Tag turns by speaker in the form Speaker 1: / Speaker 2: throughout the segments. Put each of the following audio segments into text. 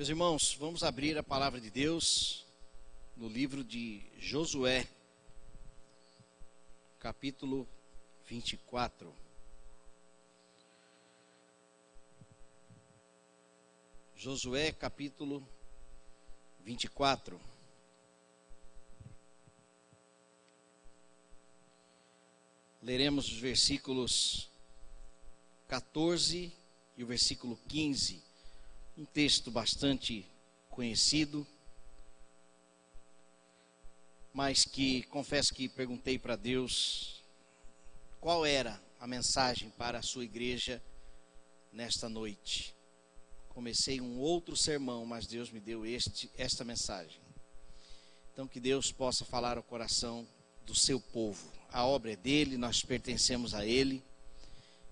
Speaker 1: Meus irmãos, vamos abrir a palavra de Deus no livro de Josué, capítulo 24. Josué, capítulo 24. Leremos os versículos 14 e o versículo 15. Um texto bastante conhecido, mas que confesso que perguntei para Deus qual era a mensagem para a sua igreja nesta noite. Comecei um outro sermão, mas Deus me deu esta mensagem. Então que Deus possa falar ao coração do seu povo. A obra é dele, nós pertencemos a ele,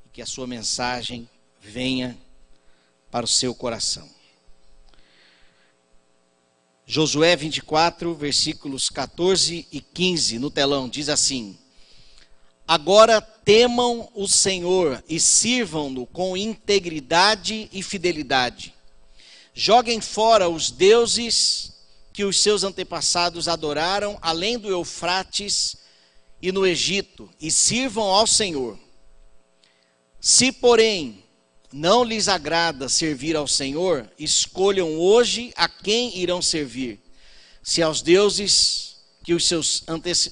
Speaker 1: e que a sua mensagem venha para o seu coração. Josué 24, versículos 14 e 15, no telão, diz assim: Agora temam o Senhor e sirvam-no com integridade e fidelidade. Joguem fora os deuses que os seus antepassados adoraram além do Eufrates e no Egito, e sirvam ao Senhor. Se, porém, não lhes agrada servir ao Senhor, escolham hoje a quem irão servir. Se aos deuses que os seus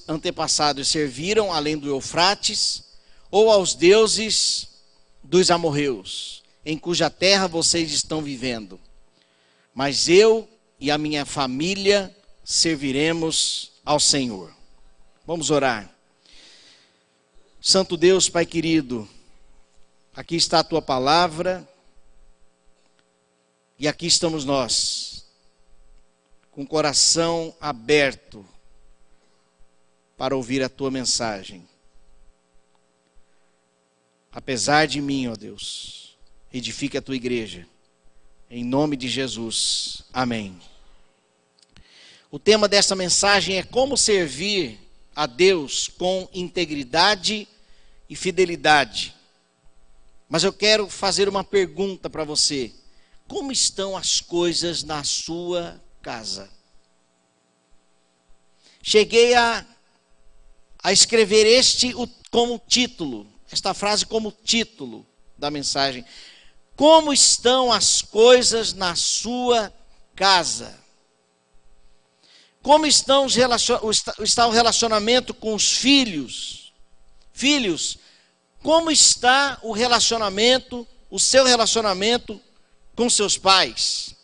Speaker 1: antepassados serviram além do Eufrates, ou aos deuses dos amorreus, em cuja terra vocês estão vivendo. Mas eu e a minha família serviremos ao Senhor. Vamos orar. Santo Deus, Pai querido, aqui está a tua palavra, e aqui estamos nós, com o coração aberto para ouvir a tua mensagem. Apesar de mim, ó Deus, edifique a tua igreja, em nome de Jesus, amém. O tema desta mensagem é como servir a Deus com integridade e fidelidade. Mas eu quero fazer uma pergunta para você. Como estão as coisas na sua casa? Cheguei a escrever como título, esta frase como título da mensagem. Como estão as coisas na sua casa? Como está o relacionamento com os filhos? Filhos, como está o seu relacionamento com seus pais?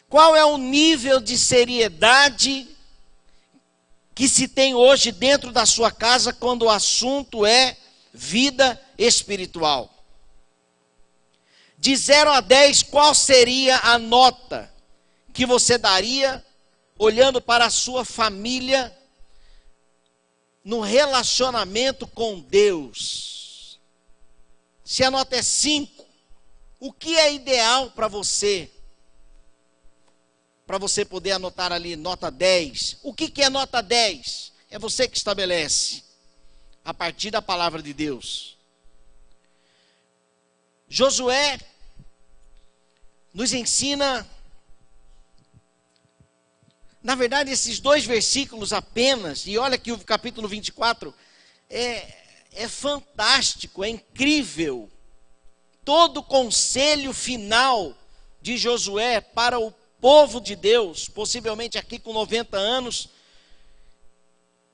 Speaker 1: Qual é o nível de seriedade que se tem hoje dentro da sua casa quando o assunto é vida espiritual? De 0 a 10, qual seria a nota que você daria olhando para a sua família no relacionamento com Deus? Se a nota é 5, o que é ideal para você? Para você poder anotar ali nota 10. O que é nota 10? É você que estabelece, a partir da palavra de Deus. Josué nos ensina, na verdade, esses 2 versículos apenas, e olha que o capítulo 24 é fantástico, é incrível. Todo o conselho final de Josué para o povo de Deus, possivelmente aqui com 90 anos,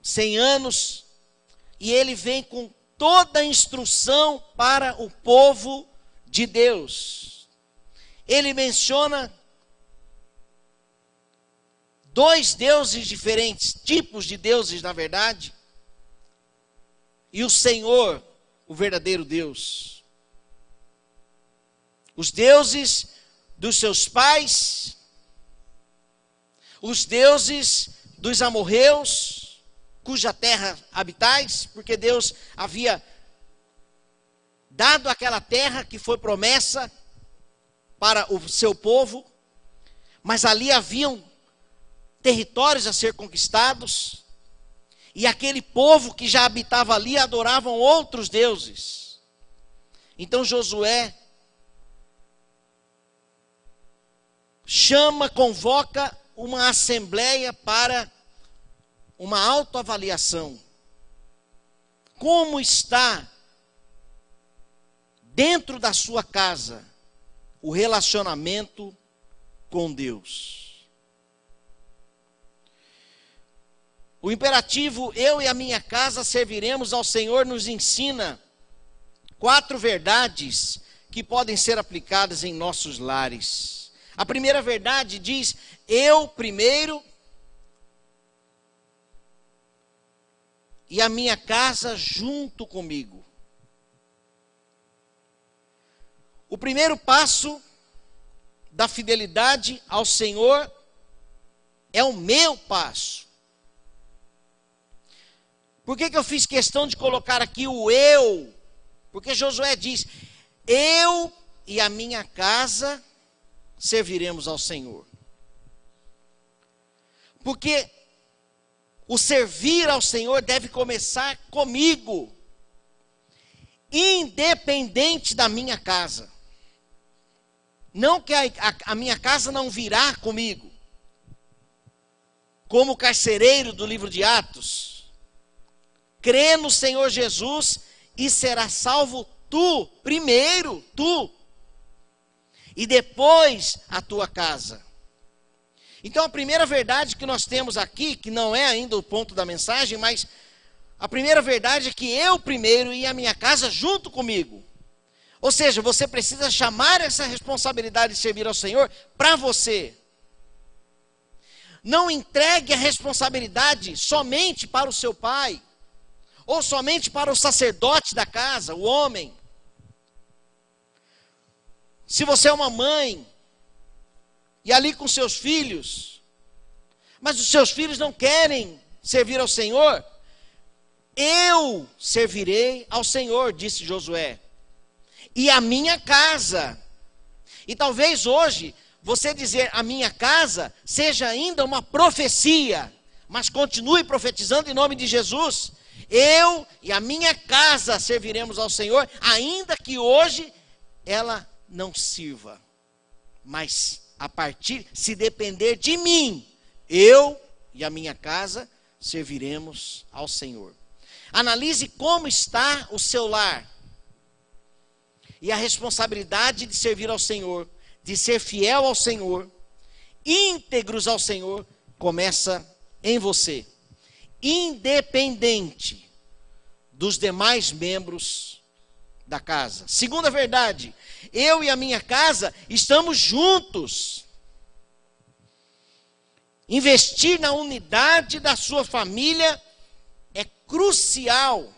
Speaker 1: 100 anos, e ele vem com toda a instrução para o povo de Deus. Ele menciona 2 deuses diferentes, tipos de deuses, na verdade, e o Senhor, o verdadeiro Deus. Os deuses dos seus pais, os deuses dos amorreus, cuja terra habitais, porque Deus havia dado aquela terra que foi promessa para o seu povo, mas ali haviam territórios a ser conquistados, e aquele povo que já habitava ali adoravam outros deuses. Então Josué convoca uma assembleia para uma autoavaliação. Como está dentro da sua casa o relacionamento com Deus? O imperativo, eu e a minha casa serviremos ao Senhor, nos ensina 4 verdades que podem ser aplicadas em nossos lares. A primeira verdade diz: eu primeiro e a minha casa junto comigo. O primeiro passo da fidelidade ao Senhor é o meu passo. Por que eu fiz questão de colocar aqui o eu? Porque Josué diz: eu e a minha casa serviremos ao Senhor. Porque o servir ao Senhor deve começar comigo, independente da minha casa. Não que a minha casa não virá comigo, como o carcereiro do livro de Atos. Crê no Senhor Jesus e será salvo tu, primeiro tu, e depois a tua casa. Então a primeira verdade que nós temos aqui, que não é ainda o ponto da mensagem, mas a primeira verdade é que eu primeiro e a minha casa junto comigo. Ou seja, você precisa chamar essa responsabilidade de servir ao Senhor para você. Não entregue a responsabilidade somente para o seu pai, ou somente para o sacerdote da casa, o homem. Se você é uma mãe, e ali com seus filhos, mas os seus filhos não querem servir ao Senhor, eu servirei ao Senhor, disse Josué, e a minha casa. E talvez hoje, você dizer a minha casa, seja ainda uma profecia, mas continue profetizando em nome de Jesus. Eu e a minha casa serviremos ao Senhor, ainda que hoje ela não sirva, mas a partir, se depender de mim, eu e a minha casa serviremos ao Senhor. Analise como está o seu lar. E a responsabilidade de servir ao Senhor, de ser fiel ao Senhor, íntegros ao Senhor, começa em você, independente dos demais membros da casa. Segunda verdade, eu e a minha casa estamos juntos. Investir na unidade da sua família é crucial.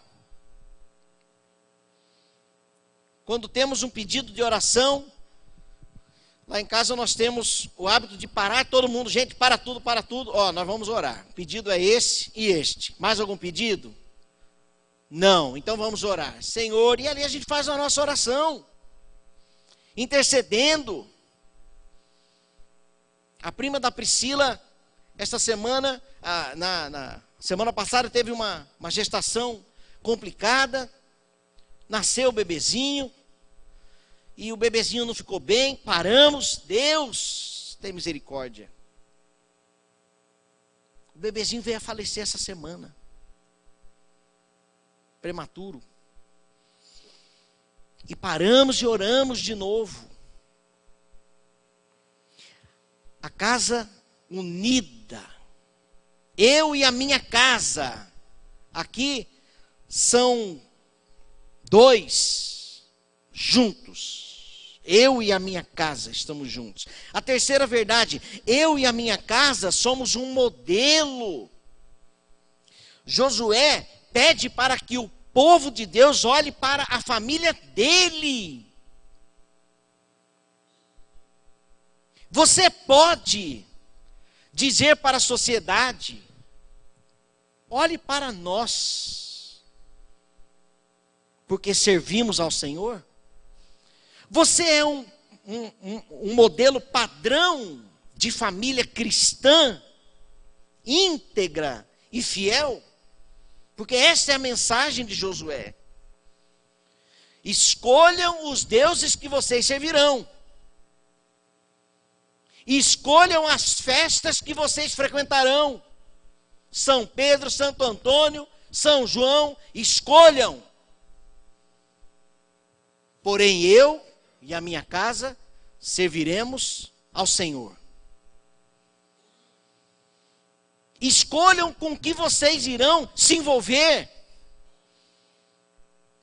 Speaker 1: Quando temos um pedido de oração, lá em casa nós temos o hábito de parar todo mundo, gente, para tudo, ó, nós vamos orar. O pedido é esse e este. Mais algum pedido? Não, então vamos orar. Senhor, e ali a gente faz a nossa oração, intercedendo. A prima da Priscila, esta semana, na semana passada, teve uma gestação complicada, nasceu o bebezinho, e o bebezinho não ficou bem, paramos, Deus tem misericórdia. O bebezinho veio a falecer essa semana, prematuro. E paramos e oramos de novo. A casa unida, eu e a minha casa, aqui são 2 juntos, eu e a minha casa estamos juntos. A terceira verdade, eu e a minha casa somos um modelo. Josué pede para que o povo de Deus olhe para a família dele. Você pode dizer para a sociedade: olhe para nós, porque servimos ao Senhor. Você é um modelo padrão de família cristã, íntegra e fiel, porque essa é a mensagem de Josué. Escolham os deuses que vocês servirão. E escolham as festas que vocês frequentarão. São Pedro, Santo Antônio, São João, escolham. Porém eu e a minha casa serviremos ao Senhor. Escolham com que vocês irão se envolver.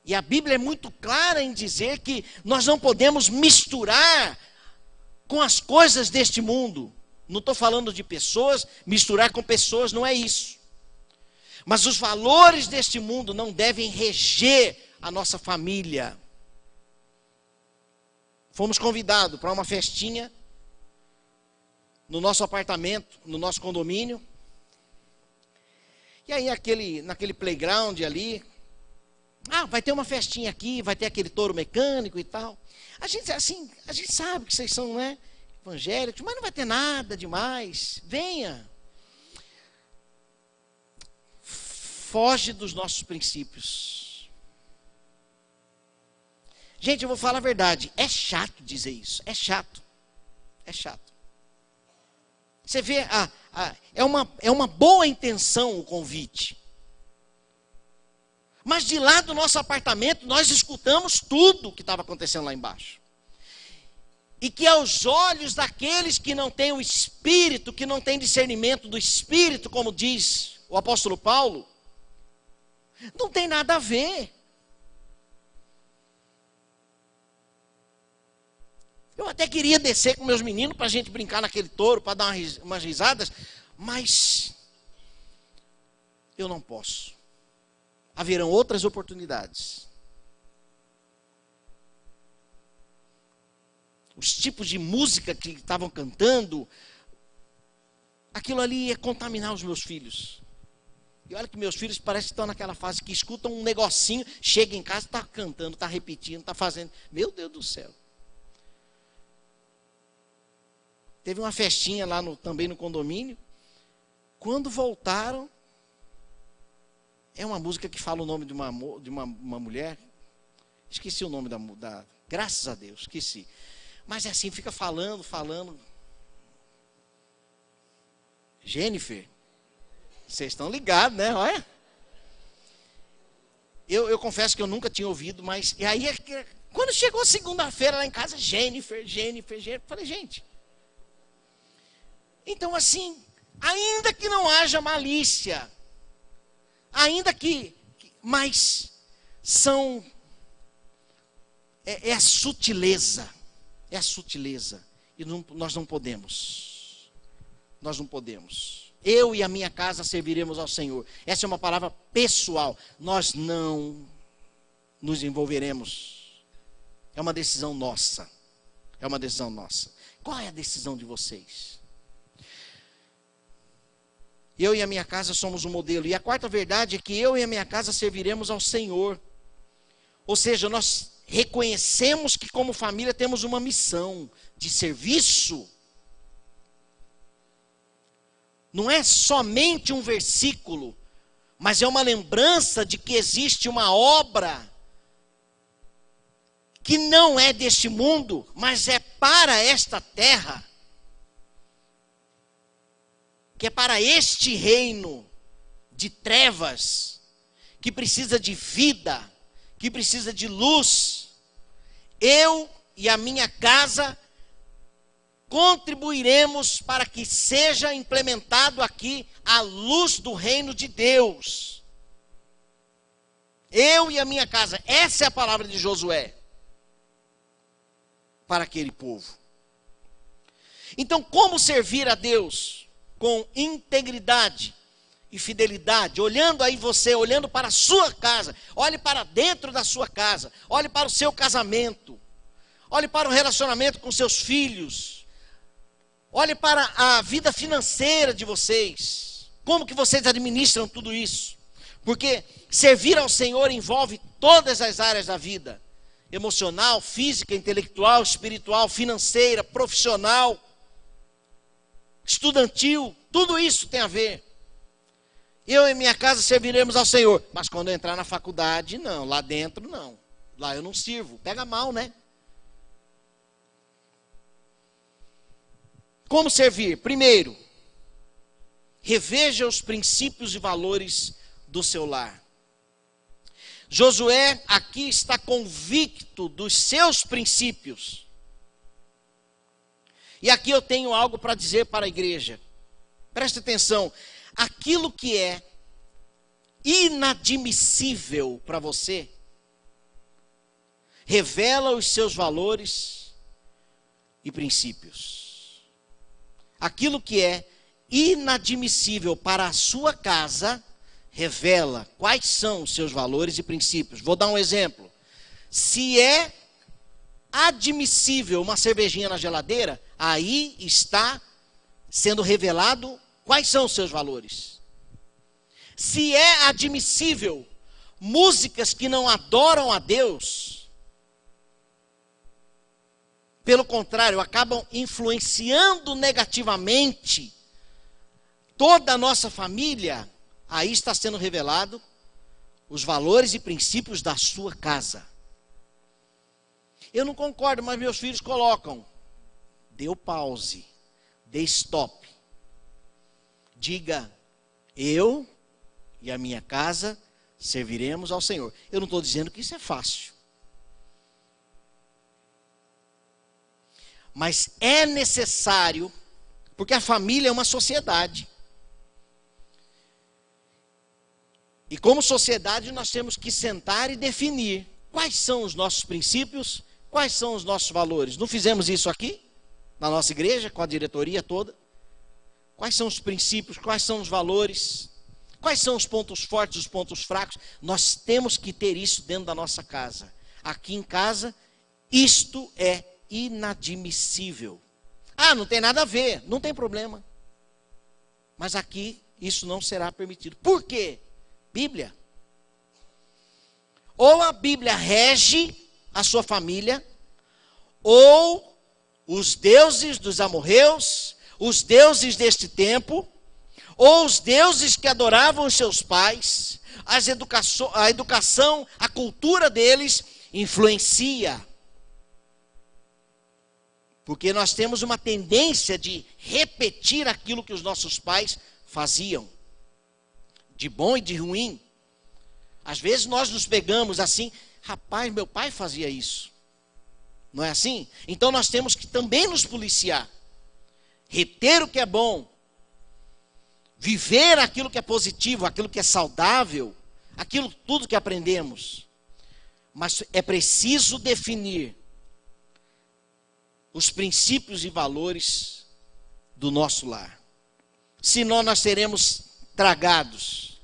Speaker 1: E a Bíblia é muito clara em dizer que nós não podemos misturar com as coisas deste mundo. Não estou falando de pessoas, misturar com pessoas não é isso. Mas os valores deste mundo não devem reger a nossa família. Fomos convidados para uma festinha no nosso apartamento, no nosso condomínio. E aí naquele playground ali, vai ter uma festinha aqui, vai ter aquele touro mecânico e tal. A gente sabe que vocês são, né, evangélicos, mas não vai ter nada demais. Venha. Foge dos nossos princípios. Gente, eu vou falar a verdade. É chato dizer isso. É chato. É chato. Você vê, é uma boa intenção o convite. Mas de lá do nosso apartamento, nós escutamos tudo que estava acontecendo lá embaixo. E que aos olhos daqueles que não têm o Espírito, que não têm discernimento do Espírito, como diz o apóstolo Paulo, não tem nada a ver. Eu até queria descer com meus meninos para a gente brincar naquele touro, para dar umas risadas, mas eu não posso. Haverão outras oportunidades. Os tipos de música que estavam cantando, aquilo ali ia contaminar os meus filhos. E olha que meus filhos parecem que estão naquela fase que escutam um negocinho, chega em casa, está cantando, está repetindo, está fazendo. Meu Deus do céu. Teve uma festinha lá também no condomínio. Quando voltaram, é uma música que fala o nome de uma mulher. Esqueci o nome da. Graças a Deus, esqueci. Mas é assim, fica falando. Jennifer. Vocês estão ligados, né? Olha. Eu confesso que eu nunca tinha ouvido, mas... E aí, quando chegou segunda-feira lá em casa, Jennifer. Falei, gente... Então assim, ainda que não haja malícia, mas são... É a sutileza. É a sutileza. E nós não podemos. Nós não podemos. Eu e a minha casa serviremos ao Senhor. Essa é uma palavra pessoal. Nós não nos envolveremos. É uma decisão nossa. É uma decisão nossa. Qual é a decisão de vocês? Eu e a minha casa somos um modelo. E a quarta verdade é que eu e a minha casa serviremos ao Senhor. Ou seja, nós reconhecemos que como família temos uma missão de serviço. Não é somente um versículo, mas é uma lembrança de que existe uma obra que não é deste mundo, mas é para esta terra, que é para este reino de trevas, que precisa de vida, que precisa de luz. Eu e a minha casa contribuiremos para que seja implementado aqui a luz do reino de Deus. Eu e a minha casa, essa é a palavra de Josué para aquele povo. Então, como servir a Deus? Com integridade e fidelidade, olhando aí você, olhando para a sua casa, olhe para dentro da sua casa, olhe para o seu casamento, olhe para o relacionamento com seus filhos, olhe para a vida financeira de vocês, como que vocês administram tudo isso, porque servir ao Senhor envolve todas as áreas da vida, emocional, física, intelectual, espiritual, financeira, profissional, estudantil, tudo isso tem a ver. Eu e minha casa serviremos ao Senhor, mas quando eu entrar na faculdade, não, lá dentro não, lá eu não sirvo, pega mal, né? Como servir? Primeiro, reveja os princípios e valores do seu lar. Josué aqui está convicto dos seus princípios. E aqui eu tenho algo para dizer para a igreja. Preste atenção. Aquilo que é inadmissível para você, revela os seus valores e princípios. Aquilo que é inadmissível para a sua casa, revela quais são os seus valores e princípios. Vou dar um exemplo. Se é admissível uma cervejinha na geladeira, aí está sendo revelado quais são os seus valores. Se é admissível músicas que não adoram a Deus, pelo contrário, acabam influenciando negativamente toda a nossa família, aí está sendo revelado os valores e princípios da sua casa. Eu não concordo, mas meus filhos colocam. Dê o pause, dê stop. Diga, eu e a minha casa serviremos ao Senhor. Eu não estou dizendo que isso é fácil. Mas é necessário, porque a família é uma sociedade. E como sociedade nós temos que sentar e definir quais são os nossos princípios, quais são os nossos valores. Não fizemos isso aqui, na nossa igreja, com a diretoria toda? Quais são os princípios, quais são os valores, quais são os pontos fortes, os pontos fracos? Nós temos que ter isso dentro da nossa casa. Aqui em casa, isto é inadmissível. Ah, não tem nada a ver, não tem problema. Mas aqui, isso não será permitido. Por quê? Bíblia. Ou a Bíblia rege a sua família, ou os deuses dos amorreus, os deuses deste tempo, ou os deuses que adoravam os seus pais, a educação, a cultura deles influencia. Porque nós temos uma tendência de repetir aquilo que os nossos pais faziam, de bom e de ruim. Às vezes nós nos pegamos assim, rapaz, meu pai fazia isso. Não é assim? Então nós temos que também nos policiar. Reter o que é bom. Viver aquilo que é positivo, aquilo que é saudável. Aquilo tudo que aprendemos. Mas é preciso definir os princípios e valores do nosso lar. Senão nós seremos tragados.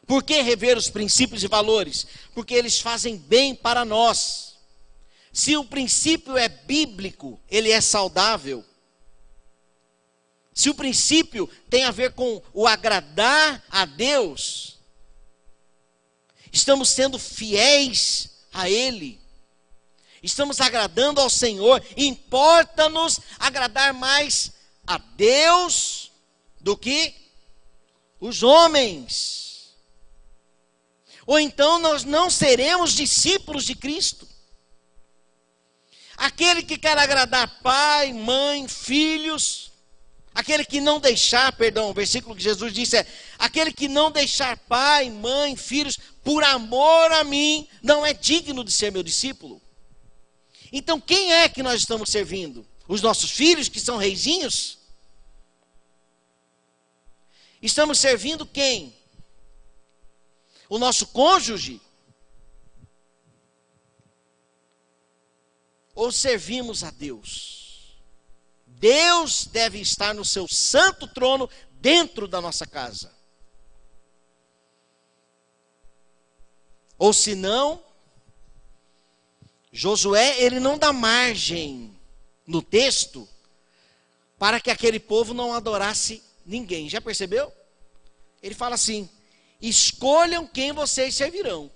Speaker 1: Por que rever os princípios e valores? Porque eles fazem bem para nós. Se o princípio é bíblico, ele é saudável. Se o princípio tem a ver com o agradar a Deus, estamos sendo fiéis a Ele. Estamos agradando ao Senhor. Importa-nos agradar mais a Deus do que os homens. Ou então nós não seremos discípulos de Cristo. Aquele que quer agradar pai, mãe, filhos, aquele que não deixar, o versículo que Jesus disse é: aquele que não deixar pai, mãe, filhos, por amor a mim, não é digno de ser meu discípulo. Então quem é que nós estamos servindo? Os nossos filhos que são reizinhos? Estamos servindo quem? O nosso cônjuge? Ou servimos a Deus? Deus deve estar no seu santo trono dentro da nossa casa. Ou senão, Josué, ele não dá margem no texto para que aquele povo não adorasse ninguém. Já percebeu? Ele fala assim: escolham quem vocês servirão.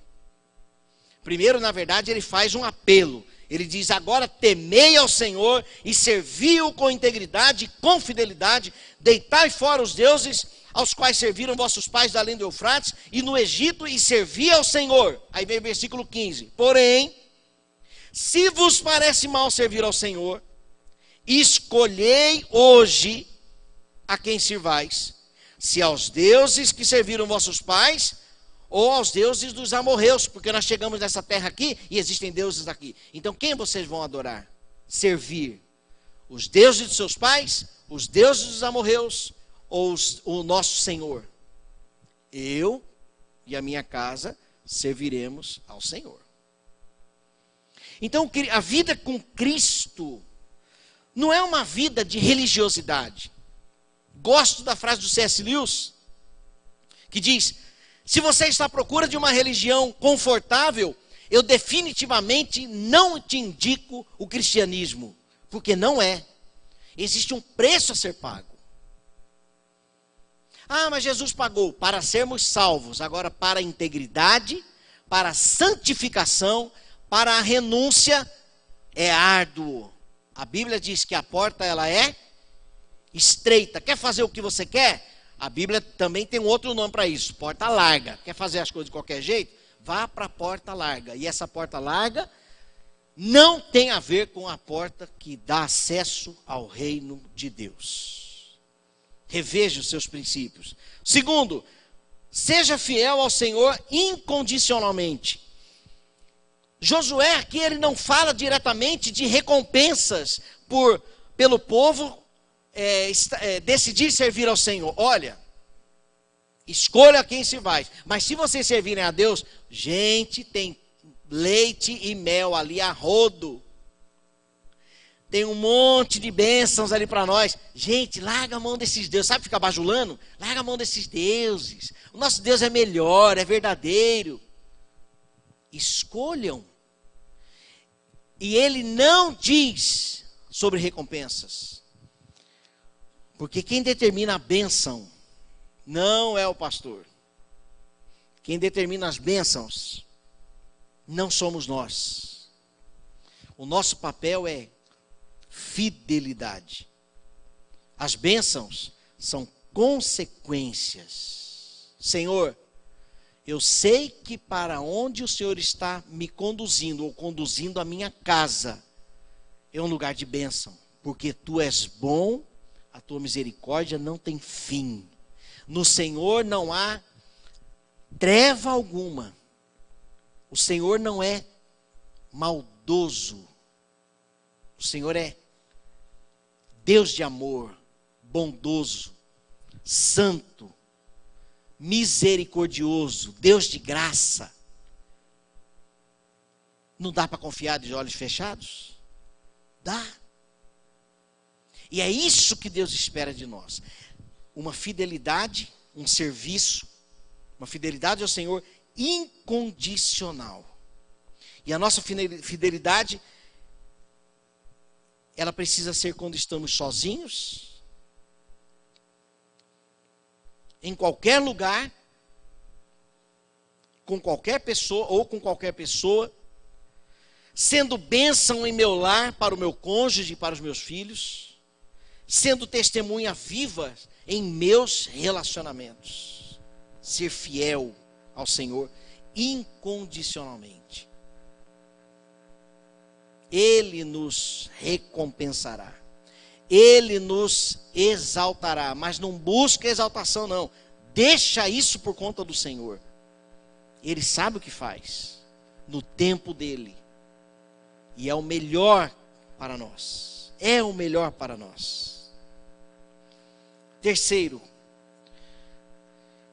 Speaker 1: Primeiro, na verdade, ele faz um apelo. Ele diz: agora temei ao Senhor e servi-o com integridade e com fidelidade. Deitai fora os deuses aos quais serviram vossos pais da além do Eufrates e no Egito, e servi ao Senhor. Aí vem o versículo 15. Porém, se vos parece mal servir ao Senhor, escolhei hoje a quem sirvais, se aos deuses que serviram vossos pais, ou aos deuses dos amorreus, porque nós chegamos nessa terra aqui e existem deuses aqui. Então quem vocês vão adorar? Servir? Os deuses dos seus pais, os deuses dos amorreus, ou o nosso Senhor? Eu e a minha casa serviremos ao Senhor. Então a vida com Cristo não é uma vida de religiosidade. Gosto da frase do C.S. Lewis, que diz: se você está à procura de uma religião confortável, eu definitivamente não te indico o cristianismo, porque não é. Existe um preço a ser pago. Ah, mas Jesus pagou para sermos salvos. Agora, para a integridade, para a santificação, para a renúncia, é árduo. A Bíblia diz que a porta ela é estreita. Quer fazer o que você quer? A Bíblia também tem um outro nome para isso, porta larga. Quer fazer as coisas de qualquer jeito? Vá para a porta larga. E essa porta larga não tem a ver com a porta que dá acesso ao reino de Deus. Reveja os seus princípios. Segundo, seja fiel ao Senhor incondicionalmente. Josué aqui ele não fala diretamente de recompensas pelo povo decidir servir ao Senhor. Olha, escolha quem se vai. Mas se vocês servirem a Deus, gente, tem leite e mel ali a rodo. Tem um monte de bênçãos ali para nós. Gente, larga a mão desses deuses. Sabe ficar bajulando? Larga a mão desses deuses. O nosso Deus é melhor, é verdadeiro. Escolham. E ele não diz sobre recompensas. Porque quem determina a bênção não é o pastor. Quem determina as bênçãos não somos nós. O nosso papel é fidelidade. As bênçãos são consequências. Senhor, eu sei que para onde o Senhor está me conduzindo, ou conduzindo a minha casa, é um lugar de bênção, porque Tu és bom, a Tua misericórdia não tem fim. No Senhor não há treva alguma. O Senhor não é maldoso. O Senhor é Deus de amor, bondoso, santo, misericordioso, Deus de graça. Não dá para confiar de olhos fechados? Dá. E é isso que Deus espera de nós. Uma fidelidade, um serviço, uma fidelidade ao Senhor incondicional. E a nossa fidelidade, ela precisa ser quando estamos sozinhos, em qualquer lugar, com qualquer pessoa ou com qualquer pessoa, sendo bênção em meu lar para o meu cônjuge e para os meus filhos, sendo testemunha viva em meus relacionamentos. Ser fiel ao Senhor incondicionalmente. Ele nos recompensará. Ele nos exaltará. Mas não busca exaltação, não. Deixa isso por conta do Senhor. Ele sabe o que faz. No tempo dele. E é o melhor para nós. É o melhor para nós. Terceiro.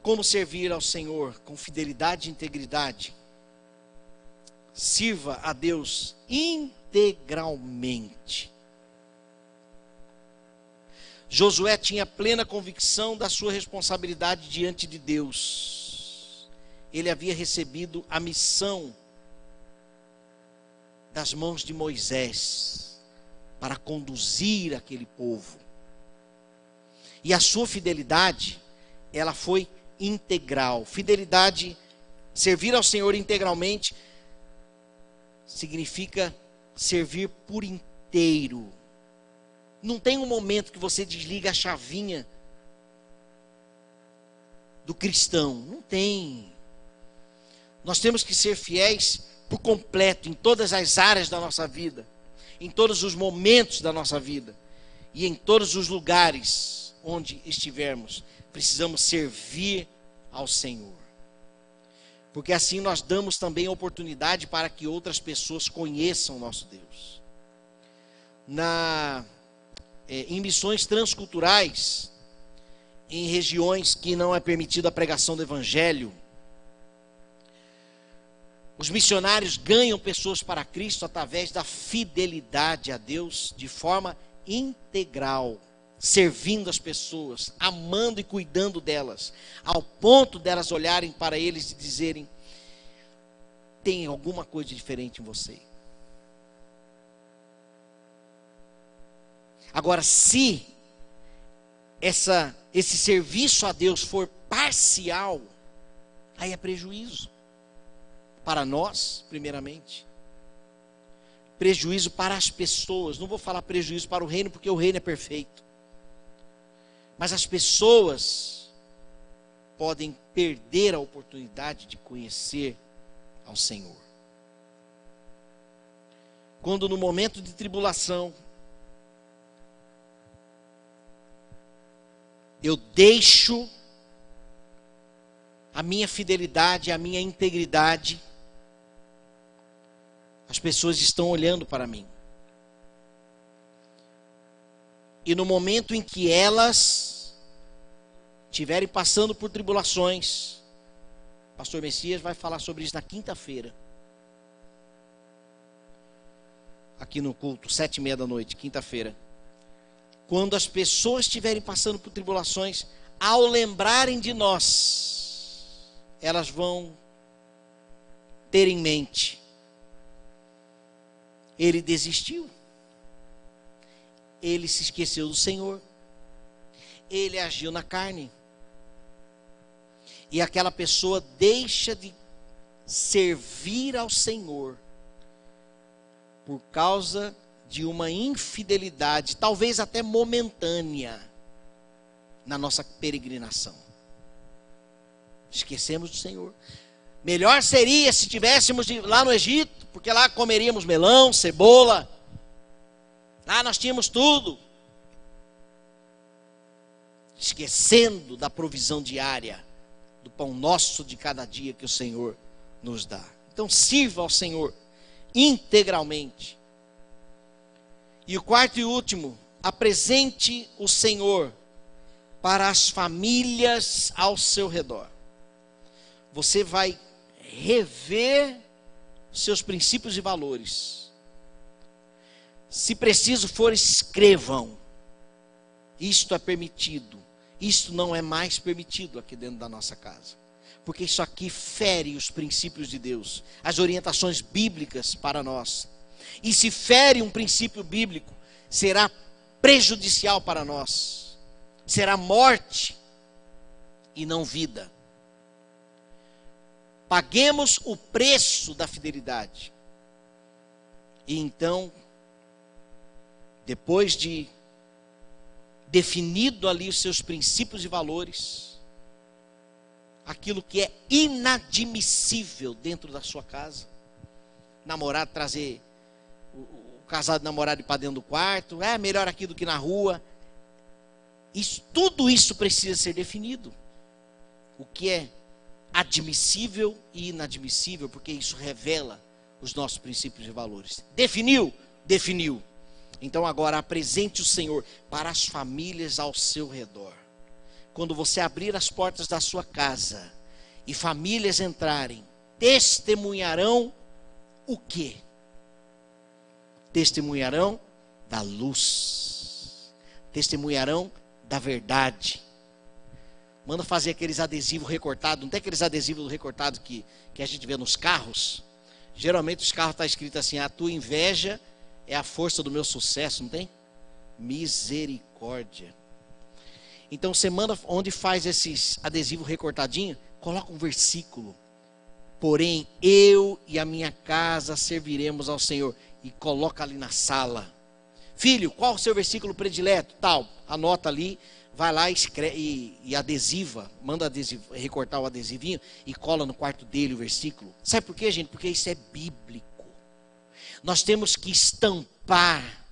Speaker 1: Como servir ao Senhor com fidelidade e integridade. Sirva a Deus integralmente. Josué tinha plena convicção da sua responsabilidade diante de Deus. Ele havia recebido a missão das mãos de Moisés para conduzir aquele povo. E a sua fidelidade, ela foi integral. Fidelidade, servir ao Senhor integralmente, significa servir por inteiro. Não tem um momento que você desliga a chavinha do cristão. Não tem. Nós temos que ser fiéis por completo, em todas as áreas da nossa vida, em todos os momentos da nossa vida. e em todos os lugares onde estivermos, precisamos servir ao Senhor. Porque assim nós damos também oportunidade para que outras pessoas conheçam o nosso Deus. Em missões transculturais, em regiões que não é permitida a pregação do Evangelho, os missionários ganham pessoas para Cristo através da fidelidade a Deus de forma integral, servindo as pessoas, amando e cuidando delas, ao ponto delas olharem para eles e dizerem: tem alguma coisa diferente em você. Agora, se esse serviço a Deus for parcial, aí é prejuízo. Para nós, primeiramente. Prejuízo para as pessoas. Não vou falar prejuízo para o reino, porque o reino é perfeito. Mas as pessoas podem perder a oportunidade de conhecer ao Senhor. Quando no momento de tribulação, eu deixo a minha fidelidade, a minha integridade, as pessoas estão olhando para mim. E no momento em que elas estiverem passando por tribulações, o pastor Messias vai falar sobre isso na quinta-feira. Aqui no culto, 7h30, quinta-feira. Quando as pessoas estiverem passando por tribulações, ao lembrarem de nós, elas vão ter em mente: ele desistiu, ele se esqueceu do Senhor, ele agiu na carne, e aquela pessoa deixa de servir ao Senhor por causa de uma infidelidade, talvez até momentânea, na nossa peregrinação. Esquecemos do Senhor. Melhor seria se estivéssemos lá no Egito, porque lá comeríamos melão, cebola, lá nós tínhamos tudo. Esquecendo da provisão diária, do pão nosso de cada dia que o Senhor nos dá. Então sirva ao Senhor integralmente. E o quarto e último, apresente o Senhor para as famílias ao seu redor. Você vai rever seus princípios e valores. Se preciso for, escrevam: isto é permitido, isto não é mais permitido aqui dentro da nossa casa. Porque isso aqui fere os princípios de Deus, as orientações bíblicas para nós. E se fere um princípio bíblico, será prejudicial para nós. Será morte e não vida. Paguemos o preço da fidelidade. E então, depois de definido ali os seus princípios e valores, aquilo que é inadmissível dentro da sua casa, namorado trazer o casado namorado para dentro do quarto, é melhor aqui do que na rua. Tudo isso precisa ser definido. O que é admissível e inadmissível, porque isso revela os nossos princípios e valores. Definiu? Definiu. Então agora apresente o Senhor para as famílias ao seu redor. Quando você abrir as portas da sua casa e famílias entrarem, testemunharão o quê? Testemunharão da luz. Testemunharão da verdade. Manda fazer aqueles adesivos recortados. Não tem aqueles adesivos recortados que a gente vê nos carros? Geralmente os carros estão escrito assim: a tua inveja é a força do meu sucesso, não tem? Misericórdia. Então você manda, onde faz esses adesivos recortadinhos, coloca um versículo: porém eu e a minha casa serviremos ao Senhor. E coloca ali na sala. Filho, qual o seu versículo predileto? Tal, anota ali, vai lá e adesiva, manda recortar o adesivinho e cola no quarto dele o versículo. Sabe por quê, gente? Porque isso é bíblico. Nós temos que estampar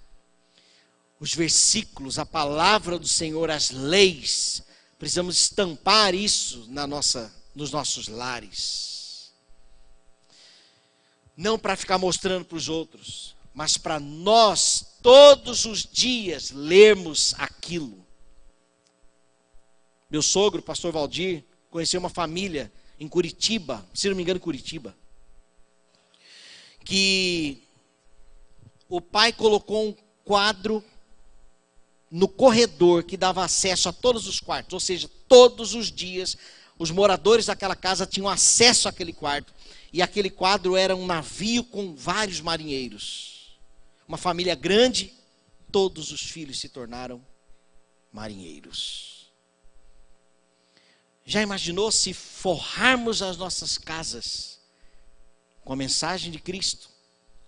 Speaker 1: os versículos, a palavra do Senhor, as leis. Precisamos estampar isso nos nossos lares. Não para ficar mostrando para os outros, mas para nós, todos os dias, lermos aquilo. Meu sogro, pastor Valdir, conheceu uma família em Curitiba, se não me engano, Curitiba, que o pai colocou um quadro no corredor que dava acesso a todos os quartos, ou seja, todos os dias os moradores daquela casa tinham acesso àquele quarto, e aquele quadro era um navio com vários marinheiros, uma família grande, todos os filhos se tornaram marinheiros. Já imaginou se forrarmos as nossas casas com a mensagem de Cristo?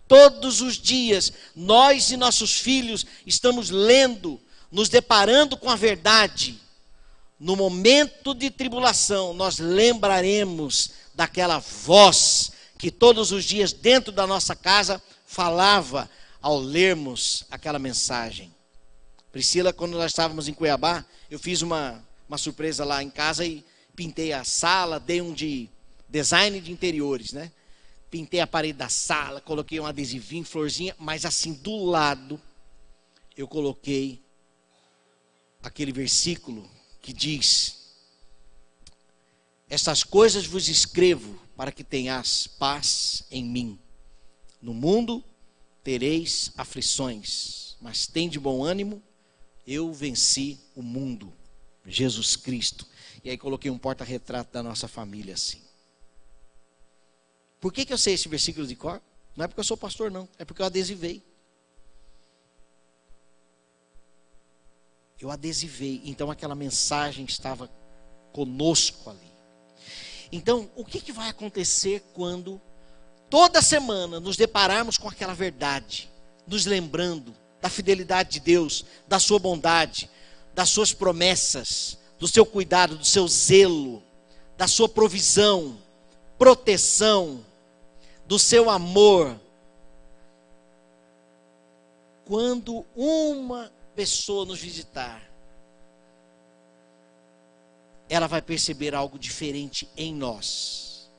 Speaker 1: Todos os dias, nós e nossos filhos estamos lendo, nos deparando com a verdade. No momento de tribulação, nós lembraremos daquela voz que todos os dias dentro da nossa casa falava ao lermos aquela mensagem. Priscila, quando nós estávamos em Cuiabá, eu fiz uma surpresa lá em casa e pintei a sala, dei um de design de interiores, né? Pintei a parede da sala, coloquei um adesivinho, florzinha, mas assim do lado eu coloquei aquele versículo que diz: estas coisas vos escrevo para que tenhas paz em mim. No mundo tereis aflições, mas tende bom ânimo, eu venci o mundo. Jesus Cristo. E aí coloquei um porta-retrato da nossa família assim. Por que eu sei esse versículo de cor? Não é porque eu sou pastor, não. É porque eu adesivei. Eu adesivei. Então aquela mensagem estava conosco ali. Então, o que vai acontecer quando toda semana nos depararmos com aquela verdade, nos lembrando da fidelidade de Deus, da sua bondade, das suas promessas, do seu cuidado, do seu zelo, da sua provisão, proteção, do seu amor? Quando uma pessoa nos visitar, ela vai perceber algo diferente em nós.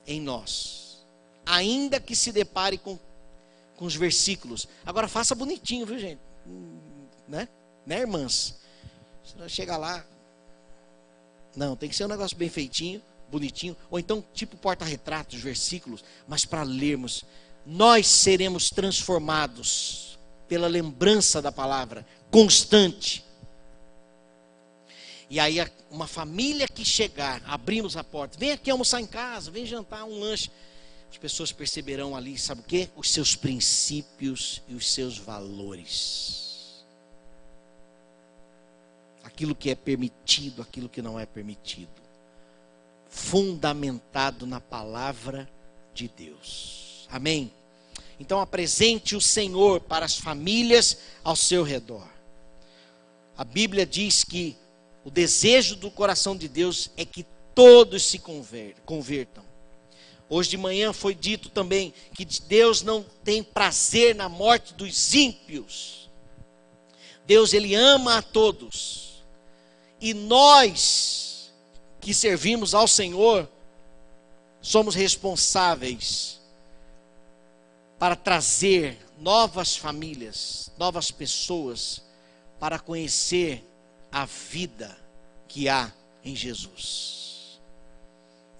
Speaker 1: Em nós. Ainda que se depare com os versículos. Agora faça bonitinho, viu, gente? Né, irmãs? Senão chega lá. Não, tem que ser um negócio bem feitinho, bonitinho. Ou então tipo porta-retratos, versículos. Mas para lermos, nós seremos transformados pela lembrança da palavra constante. E aí uma família que chegar, abrimos a porta, vem aqui almoçar em casa, vem jantar um lanche. As pessoas perceberão ali, sabe o quê? Os seus princípios e os seus valores. Aquilo que é permitido, aquilo que não é permitido. Fundamentado na palavra de Deus. Amém? Então apresente o Senhor para as famílias ao seu redor. A Bíblia diz que o desejo do coração de Deus é que todos se convertam. Hoje de manhã foi dito também que Deus não tem prazer na morte dos ímpios. Deus, Ele ama a todos. E nós que servimos ao Senhor, somos responsáveis para trazer novas famílias, novas pessoas, para conhecer a vida que há em Jesus.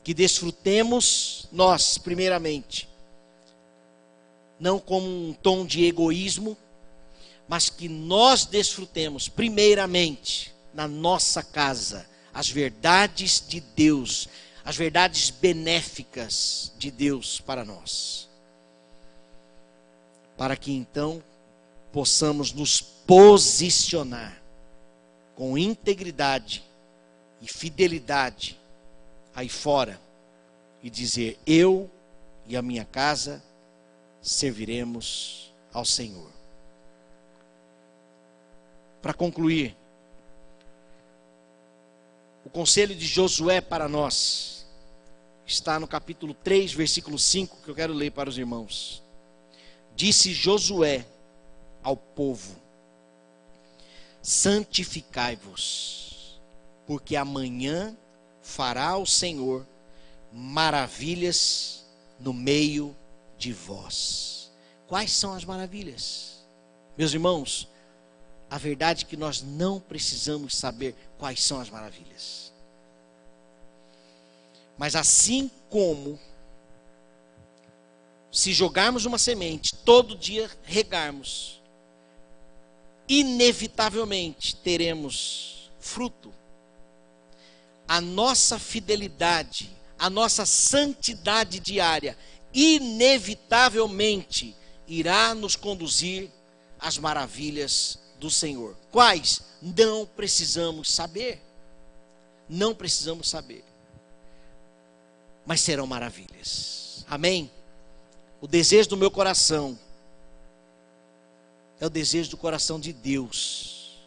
Speaker 1: Que desfrutemos nós, primeiramente, não como um tom de egoísmo, mas que nós desfrutemos, primeiramente, na nossa casa, as verdades de Deus, as verdades benéficas de Deus para nós. Para que então possamos nos posicionar com integridade e fidelidade aí fora e dizer: eu e a minha casa serviremos ao Senhor. Para concluir, o conselho de Josué para nós está no capítulo 3, versículo 5, que eu quero ler para os irmãos. Disse Josué ao povo: santificai-vos, porque amanhã fará o Senhor maravilhas no meio de vós. Quais são as maravilhas? Meus irmãos, a verdade é que nós não precisamos saber quais são as maravilhas. Mas assim como se jogarmos uma semente, todo dia regarmos, inevitavelmente teremos fruto. A nossa fidelidade, a nossa santidade diária, inevitavelmente irá nos conduzir às maravilhas do Senhor. Quais? Não precisamos saber. Não precisamos saber. Mas serão maravilhas. Amém? O desejo do meu coração é o desejo do coração de Deus.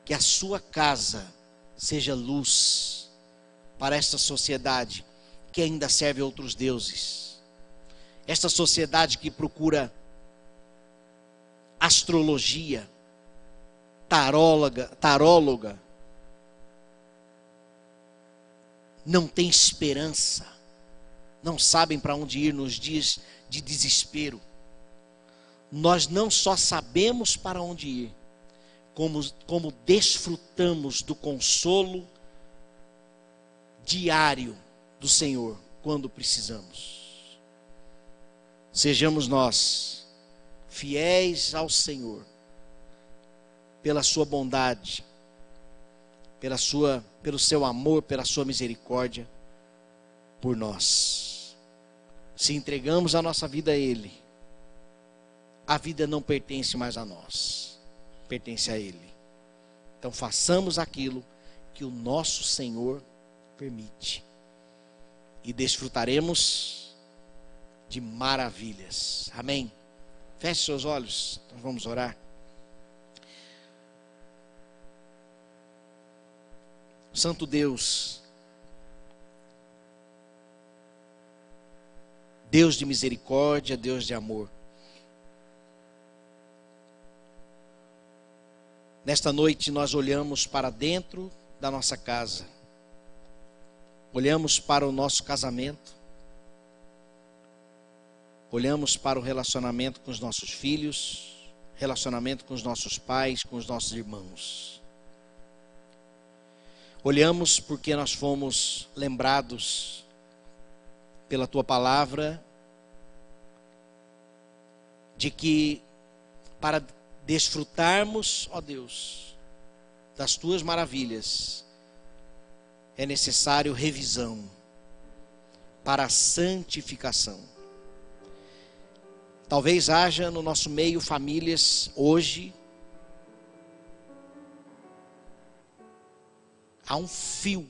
Speaker 1: Que a sua casa seja luz para esta sociedade que ainda serve a outros deuses. Esta sociedade que procura astrologia, taróloga, não tem esperança, não sabem para onde ir nos dias de desespero. Nós não só sabemos para onde ir, como desfrutamos do consolo diário do Senhor quando precisamos. Sejamos nós fiéis ao Senhor pela sua bondade, pelo seu amor, pela sua misericórdia por nós. Se entregamos a nossa vida a Ele, a vida não pertence mais a nós, pertence a Ele. Então façamos aquilo que o nosso Senhor permite e desfrutaremos de maravilhas. Amém? Feche seus olhos, nós vamos orar. Santo Deus, Deus de misericórdia, Deus de amor, nesta noite nós olhamos para dentro da nossa casa, olhamos para o nosso casamento, olhamos para o relacionamento com os nossos filhos, relacionamento com os nossos pais, com os nossos irmãos. Olhamos porque nós fomos lembrados pela Tua palavra de que para desfrutarmos, ó Deus, das Tuas maravilhas, é necessário revisão para a santificação. Talvez haja no nosso meio famílias hoje, há um fio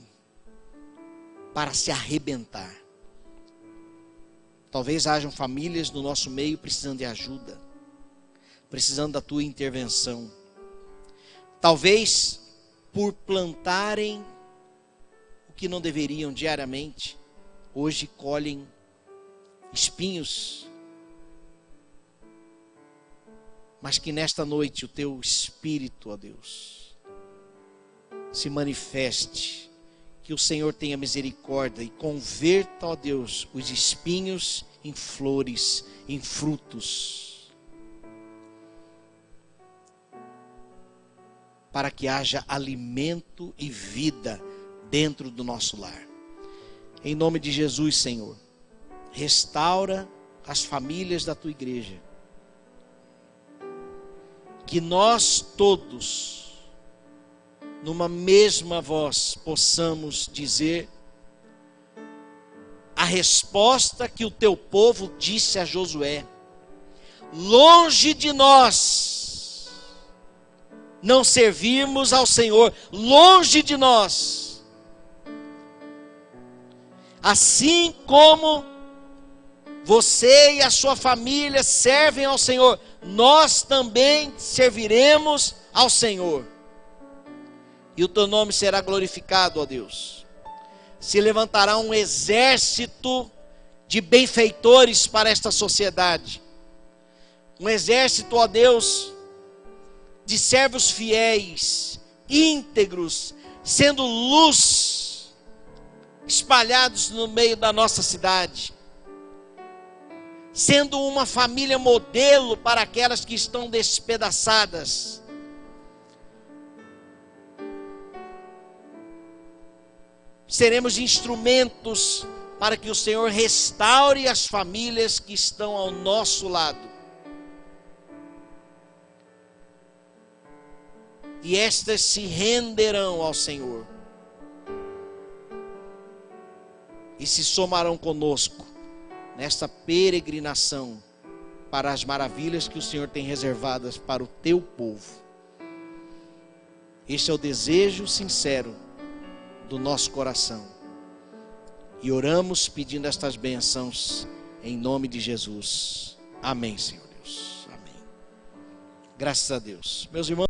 Speaker 1: para se arrebentar. Talvez hajam famílias no nosso meio precisando de ajuda, precisando da tua intervenção. Talvez por plantarem o que não deveriam diariamente, hoje colhem espinhos. Mas que nesta noite o teu Espírito, ó Deus, se manifeste, que o Senhor tenha misericórdia e converta, ó Deus, os espinhos em flores, em frutos, para que haja alimento e vida dentro do nosso lar. Em nome de Jesus, Senhor, restaura as famílias da tua igreja, que nós todos, numa mesma voz, possamos dizer a resposta que o teu povo disse a Josué: longe de nós não servirmos ao Senhor, longe de nós. Assim como você e a sua família servem ao Senhor, nós também serviremos ao Senhor. E o teu nome será glorificado, ó Deus. Se levantará um exército de benfeitores para esta sociedade. Um exército, ó Deus, de servos fiéis, íntegros, sendo luz, espalhados no meio da nossa cidade, sendo uma família modelo para aquelas que estão despedaçadas. Seremos instrumentos para que o Senhor restaure as famílias que estão ao nosso lado. E estas se renderão ao Senhor e se somarão conosco nesta peregrinação para as maravilhas que o Senhor tem reservadas para o teu povo. Este é o desejo sincero do nosso coração. E oramos pedindo estas bênçãos em nome de Jesus. Amém, Senhor Deus. Amém. Graças a Deus. Meus irmãos,